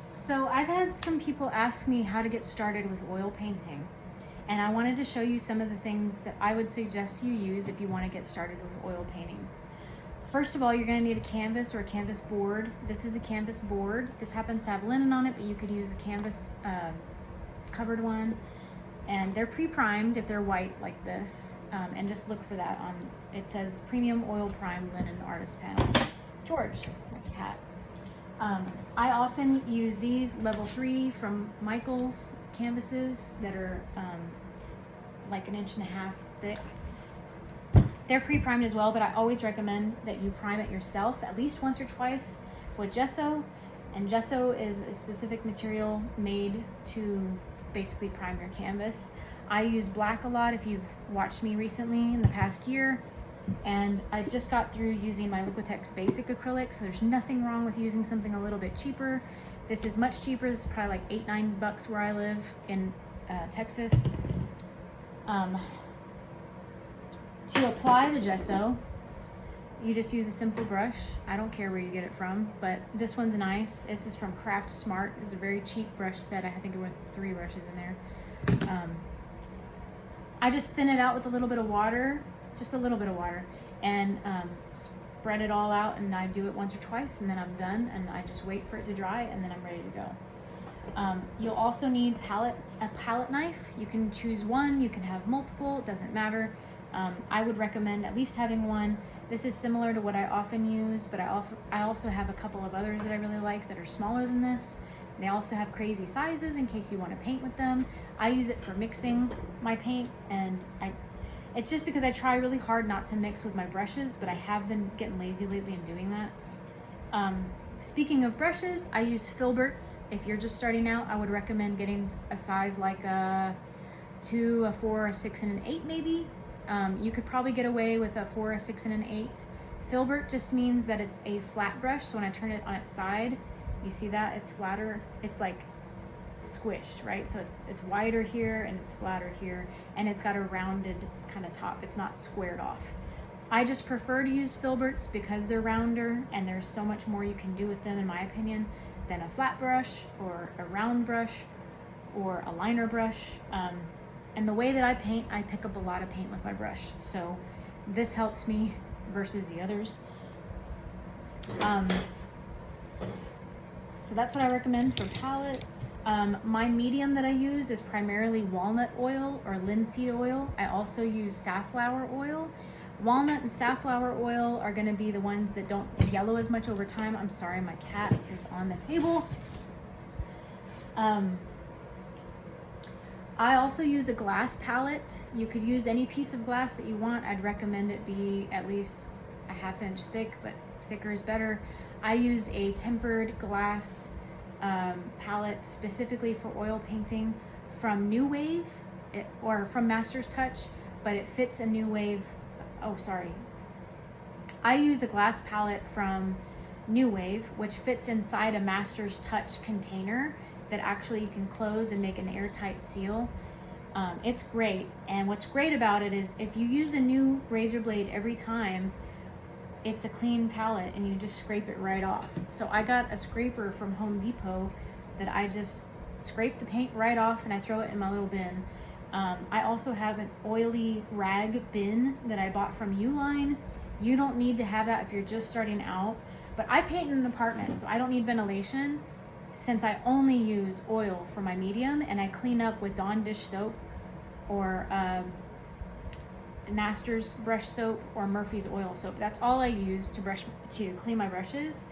So I've had some people ask me how to get started with oil painting, and I wanted to show you some of the things that I would suggest you use if you want to get started with oil painting. First of all, you're going to need a canvas or a canvas board. This is a canvas board. This happens to have linen on it, but you could use a canvas covered one. And they're pre-primed if they're white like this, and just look for that on, it says premium oil primed linen artist panel. George, my cat. I often use these level 3 from Michaels canvases that are like 1.5 inches thick. They're pre-primed as well, but I always recommend that you prime it yourself at least once or twice with gesso. And gesso is a specific material made to basically prime your canvas. I use black a lot if you've watched me recently in the past year. And I just got through using my Liquitex basic acrylic, so there's nothing wrong with using something a little bit cheaper. This is much cheaper. This is probably like $8-9 where I live in Texas. To apply the gesso, you just use a simple brush. I don't care where you get it from, but this one's nice. This is from Craft Smart. It's a very cheap brush set. I think with 3 brushes in there. I just thin it out with a little bit of water, just a little bit of water, and spread it all out, and I do it once or twice, and then I'm done, and I just wait for it to dry, and then I'm ready to go. You'll also need a palette knife. You can choose one, you can have multiple, it doesn't matter. I would recommend at least having one. This is similar to what I often use, but I also have a couple of others that I really like that are smaller than this. They also have crazy sizes in case you want to paint with them. I use it for mixing my paint, and it's just because I try really hard not to mix with my brushes, but I have been getting lazy lately in doing that. Speaking of brushes, I use Filberts. If you're just starting out, I would recommend getting a size like a 2, a 4, a 6, and an 8 maybe. You could probably get away with a 4, a 6, and an 8. Filbert just means that it's a flat brush, so when I turn it on its side, you see that it's flatter. It's like squished, right? So it's wider here and it's flatter here, and it's got a rounded kind of top. It's not squared off. I just prefer to use Filberts because they're rounder, and there's so much more you can do with them, in my opinion, than a flat brush or a round brush or a liner brush. And the way that I paint, I pick up a lot of paint with my brush, so this helps me versus the others. So that's what I recommend for palettes. My medium that I use is primarily walnut oil or linseed oil. I also use safflower oil. Walnut and safflower oil are gonna be the ones that don't yellow as much over time. I'm sorry, my cat is on the table. I also use a glass palette. You could use any piece of glass that you want. I'd recommend it be at least a 1/2 inch thick, but thicker is better. I use a tempered glass palette specifically for oil painting from New Wave or from Master's Touch, but it fits a New Wave. Oh, sorry. I use a glass palette from New Wave, which fits inside a Master's Touch container that actually you can close and make an airtight seal. It's great, and what's great about it is if you use a new razor blade every time, it's a clean palette and you just scrape it right off. So I got a scraper from Home Depot that I just scrape the paint right off and I throw it in my little bin. I also have an oily rag bin that I bought from Uline. You don't need to have that if you're just starting out, but I paint in an apartment, so I don't need ventilation since I only use oil for my medium, and I clean up with Dawn dish soap or Masters brush soap or Murphy's oil soap. That's all I use to clean my brushes.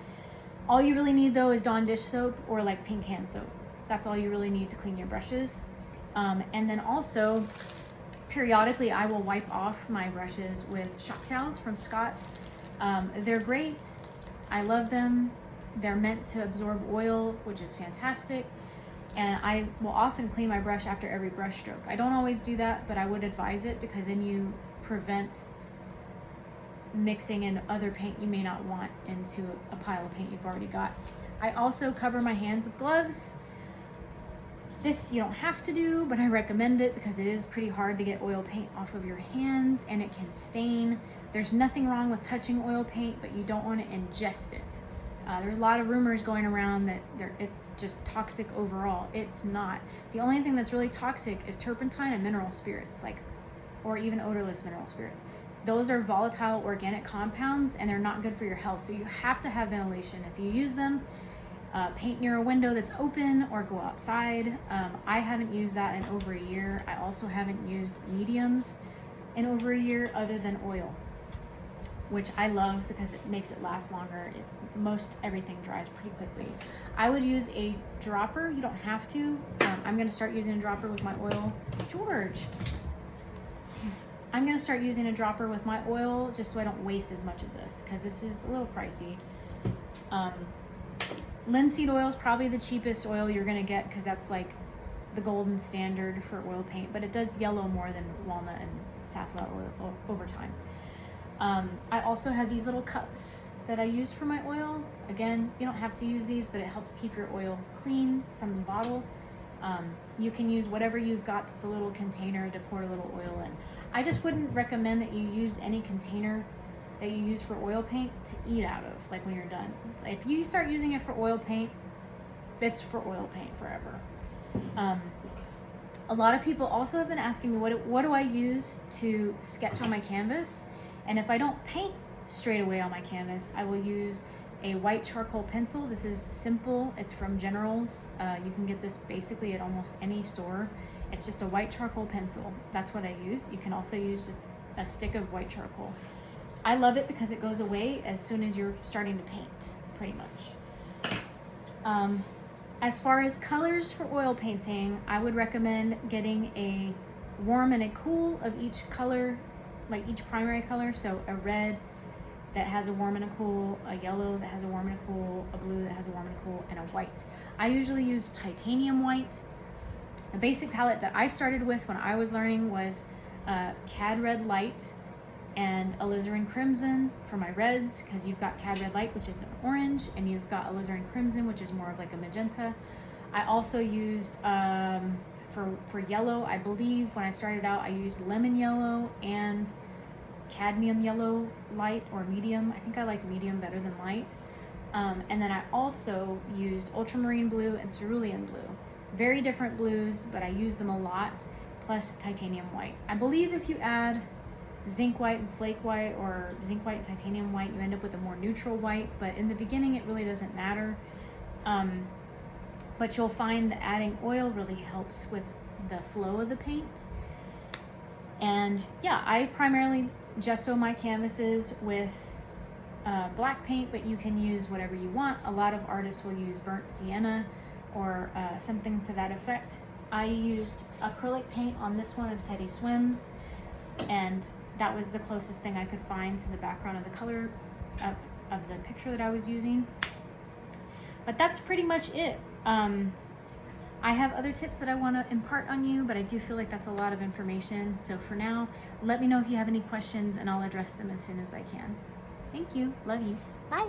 All you really need though is Dawn dish soap or like pink hand soap. That's all you really need to clean your brushes. And then also periodically I will wipe off my brushes with shop towels from Scott. They're great. I love them. They're meant to absorb oil, which is fantastic. And I will often clean my brush after every brush stroke. I don't always do that, but I would advise it because then you prevent mixing in other paint you may not want into a pile of paint you've already got. I also cover my hands with gloves. This you don't have to do, but I recommend it because it is pretty hard to get oil paint off of your hands and it can stain. There's nothing wrong with touching oil paint, but you don't want to ingest it. There's a lot of rumors going around that it's just toxic overall. It's not. The only thing that's really toxic is turpentine and mineral spirits, or even odorless mineral spirits. Those are volatile organic compounds and they're not good for your health. So you have to have ventilation. If you use them, paint near a window that's open or go outside. I haven't used that in over a year. I also haven't used mediums in over a year other than oil, which I love because it makes it last longer. Most everything dries pretty quickly. I would use a dropper. You don't have to. I'm gonna start using a dropper with my oil. George. I'm gonna start using a dropper with my oil just so I don't waste as much of this because this is a little pricey. Linseed oil is probably the cheapest oil you're gonna get because that's like the golden standard for oil paint, but it does yellow more than walnut and safflower oil over time. I also have these little cups that I use for my oil. Again, you don't have to use these, but it helps keep your oil clean from the bottle. You can use whatever you've got that's a little container to pour a little oil in. I just wouldn't recommend that you use any container that you use for oil paint to eat out of, like when you're done. If you start using it for oil paint, it's for oil paint forever. A lot of people also have been asking me, what do I use to sketch on my canvas? And if I don't paint straight away on my canvas, I will use a white charcoal pencil. This is simple. It's from Generals. You can get this basically at almost any store. It's just a white charcoal pencil. That's what I use. You can also use just a stick of white charcoal. I love it because it goes away as soon as you're starting to paint, pretty much. As far as colors for oil painting, I would recommend getting a warm and a cool of each color, like each primary color. So a red that has a warm and a cool, a yellow that has a warm and a cool, a blue that has a warm and a cool, and a white. I usually use titanium white. The basic palette that I started with when I was learning was Cad Red Light and alizarin crimson for my reds, because you've got Cad Red Light, which is an orange, and you've got alizarin crimson, which is more of like a magenta. I also used for yellow, I believe when I started out, I used lemon yellow and cadmium yellow light or medium. I think I like medium better than light. And then I also used ultramarine blue and cerulean blue. Very different blues, but I use them a lot, plus titanium white. I believe if you add zinc white and flake white, or zinc white and titanium white, you end up with a more neutral white, but in the beginning it really doesn't matter. But you'll find that adding oil really helps with the flow of the paint. And yeah, I primarily gesso my canvases with black paint, but you can use whatever you want. A lot of artists will use burnt sienna or something to that effect. I used acrylic paint on this one of Teddy Swims, and that was the closest thing I could find to the background of the color of the picture that I was using. But that's pretty much it. I have other tips that I want to impart on you, but I do feel like that's a lot of information. So for now, let me know if you have any questions and I'll address them as soon as I can. Thank you. Love you. Bye.